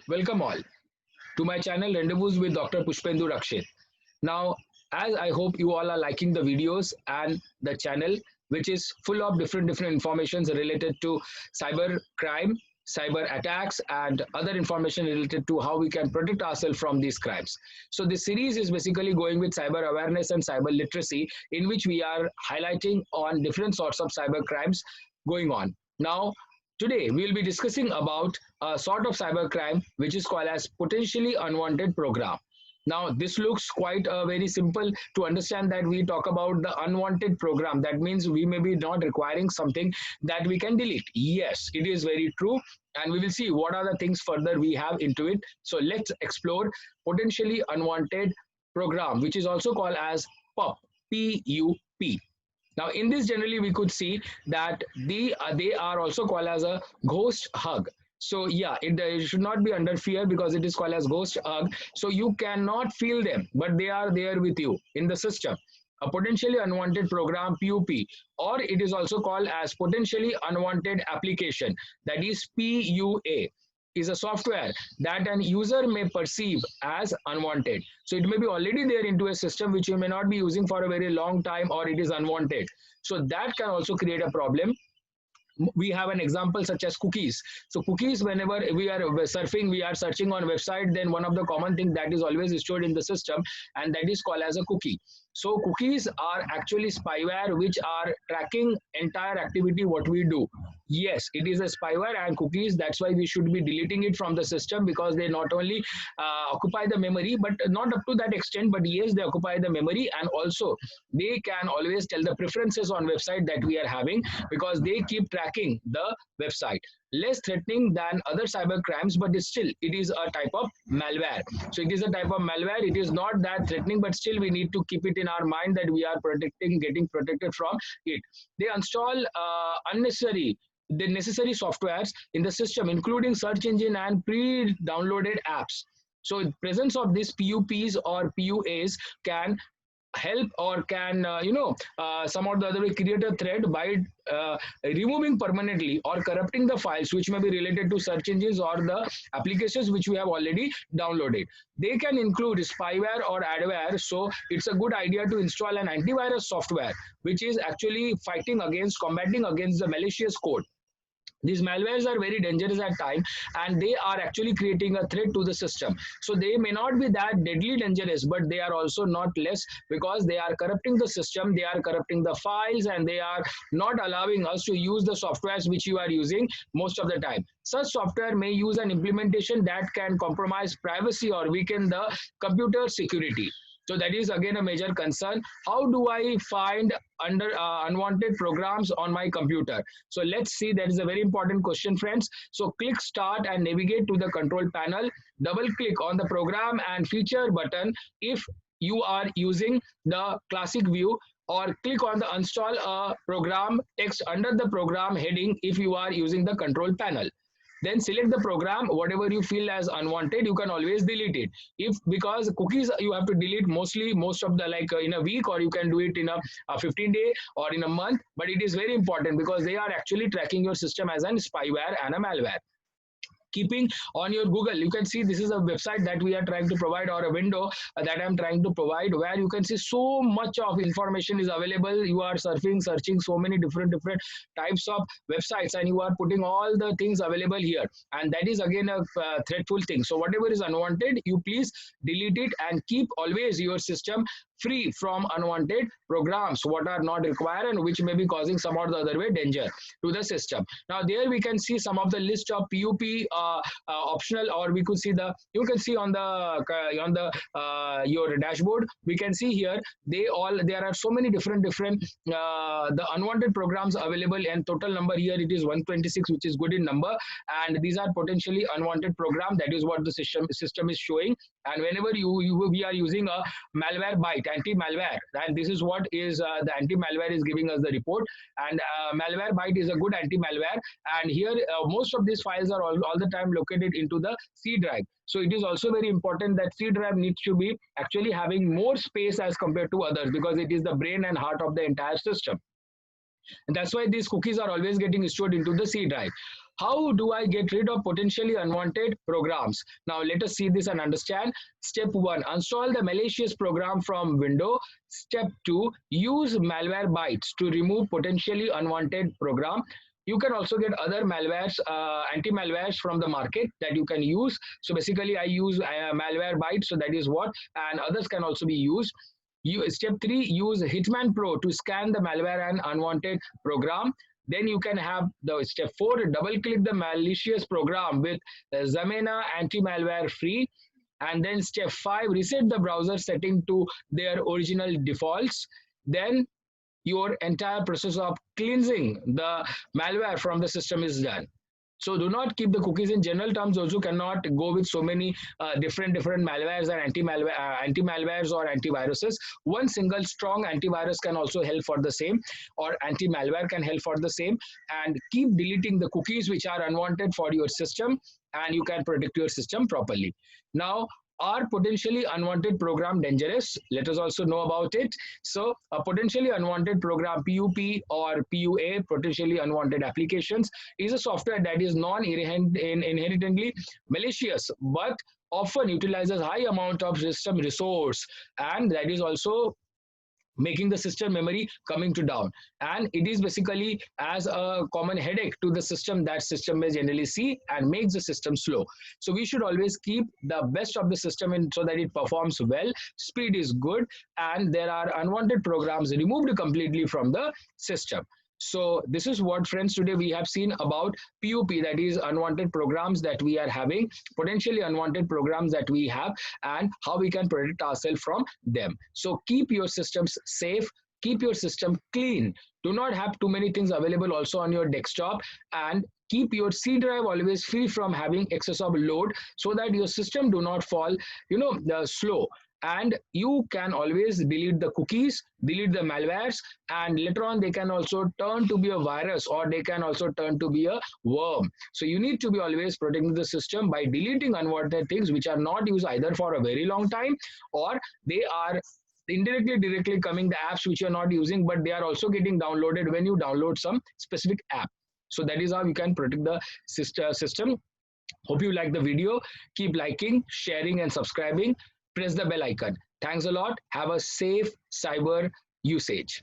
Welcome all to my channel Rendezvous with Dr. Pushpendu Rakshit. Now, as I hope you all are liking the videos and the channel, which is full of different informations related to cyber crime, cyber attacks, and other information related to how we can protect ourselves from these crimes. So this series is basically going with cyber awareness and cyber literacy, in which we are highlighting on different sorts of cyber crimes going on. Now, today we will be discussing about a sort of cybercrime which is called as potentially unwanted program. Now, this looks quite very simple to understand that we talk about the unwanted program. That means we may be not requiring something that we can delete. Yes, it is very true. And we will see what are the things further we have into it. So let's explore potentially unwanted program, which is also called as PUP, P-U-P. Now, in this, generally, we could see that they are also called as a ghost hug. So, yeah, it should not be under fear because it is called as ghost hug. So, you cannot feel them, but they are there with you in the system. A potentially unwanted program, PUP, or it is also called as potentially unwanted application, that is PUA, is a software that an user may perceive as unwanted. So it may be already there into a system which you may not be using for a very long time, or it is unwanted. So that can also create a problem. We have an example such as cookies. So cookies, whenever we are surfing, we are searching on website, then one of the common things that is always stored in the system, and that is called as a cookie. So cookies are actually spyware which are tracking entire activity what we do. Yes, it is a spyware and cookies. That's why we should be deleting it from the system, because they not only occupy the memory, but not up to that extent. But yes, they occupy the memory, and also they can always tell the preferences on website that we are having, because they keep tracking the website. Less threatening than other cyber crimes, but still it is a type of malware. So it is a type of malware. It is not that threatening, but still we need to keep it in our mind that we are getting protected from it. They install the necessary softwares in the system, including search engine and pre-downloaded apps. So presence of these PUPs or PUAs can help, or can some or the other way create a threat by removing permanently or corrupting the files which may be related to search engines or the applications which we have already downloaded. They can include spyware or adware. So it's a good idea to install an antivirus software which is actually combating against the malicious code. These malwares are very dangerous at times, and they are actually creating a threat to the system. So they may not be that deadly dangerous, but they are also not less, because they are corrupting the system, they are corrupting the files, and they are not allowing us to use the softwares which you are using most of the time. Such software may use an implementation that can compromise privacy or weaken the computer security. So that is again a major concern. How do I find unwanted programs on my computer? So let's see, that is a very important question, friends. So click start and navigate to the control panel. Double click on the program and feature button if you are using the classic view, or click on the install a program text under the program heading if you are using the control panel. Then select the program. Whatever you feel as unwanted, you can always delete it. If, because cookies you have to delete most of the, like in a week, or you can do it in a 15-day or in a month. But it is very important because they are actually tracking your system as a spyware and a malware. Keeping on your Google, you can see this is a website that we are trying to provide, or a window that I'm trying to provide, where you can see so much of information is available. You are searching so many different types of websites, and you are putting all the things available here, and that is again a threatful thing. So whatever is unwanted, you please delete it, and keep always your system free from unwanted programs what are not required and which may be causing some or the other way danger to the system. Now there we can see some of the list of PUP optional, or we could see you can see on the your dashboard, we can see here there are so many different the unwanted programs available, and total number here it is 126, which is good in number, and these are potentially unwanted program. That is what the system is showing. And whenever we are using a Malwarebytes anti-malware, and this is what is the anti-malware is giving us the report, and Malwarebytes is a good anti-malware, and here most of these files are all the time located into the C drive. So it is also very important that C drive needs to be actually having more space as compared to others, because it is the brain and heart of the entire system. And that's why these cookies are always getting stored into the C drive. How do I get rid of potentially unwanted programs? Now let us see this and understand. Step 1, install the malicious program from Windows. Step 2, use Malwarebytes to remove potentially unwanted program. You can also get other malwares, anti-malwares from the market that you can use. So basically I use Malwarebytes, so that is what, and others can also be used. Step 3, use Hitman Pro to scan the malware and unwanted program. Then you can have the step 4, double click the malicious program with Zamena anti-malware free. And then step 5, reset the browser setting to their original defaults. Then your entire process of cleansing the malware from the system is done. So do not keep the cookies. In general terms also cannot go with so many different malwares and anti-malwares or antiviruses. One single strong antivirus can also help for the same, or anti-malware can help for the same. And keep deleting the cookies which are unwanted for your system, and you can protect your system properly. Now, are potentially unwanted program dangerous? Let us also know about it. So a potentially unwanted program, PUP or PUA, potentially unwanted applications, is a software that is inherently malicious, but often utilizes high amount of system resource, and that is also making the system memory coming to down, and it is basically as a common headache to the system that system may generally see and makes the system slow. So we should always keep the best of the system in so that it performs well, speed is good, and there are unwanted programs removed completely from the system. So this is what, friends, today we have seen about PUP, that is unwanted programs that we are having, potentially unwanted programs that we have, and how we can protect ourselves from them. So keep your systems safe, keep your system clean. Do not have too many things available also on your desktop, and keep your C drive always free from having excess of load, so that your system do not fall, slow. And you can always delete the cookies, delete the malwares, and later on they can also turn to be a virus, or they can also turn to be a worm. So you need to be always protecting the system by deleting unwanted things which are not used either for a very long time, or they are directly coming, the apps which you're not using, but they are also getting downloaded when you download some specific app. So that is how you can protect the system. Hope you like the video. Keep liking, sharing, and subscribing. Press the bell icon. Thanks a lot. Have a safe cyber usage.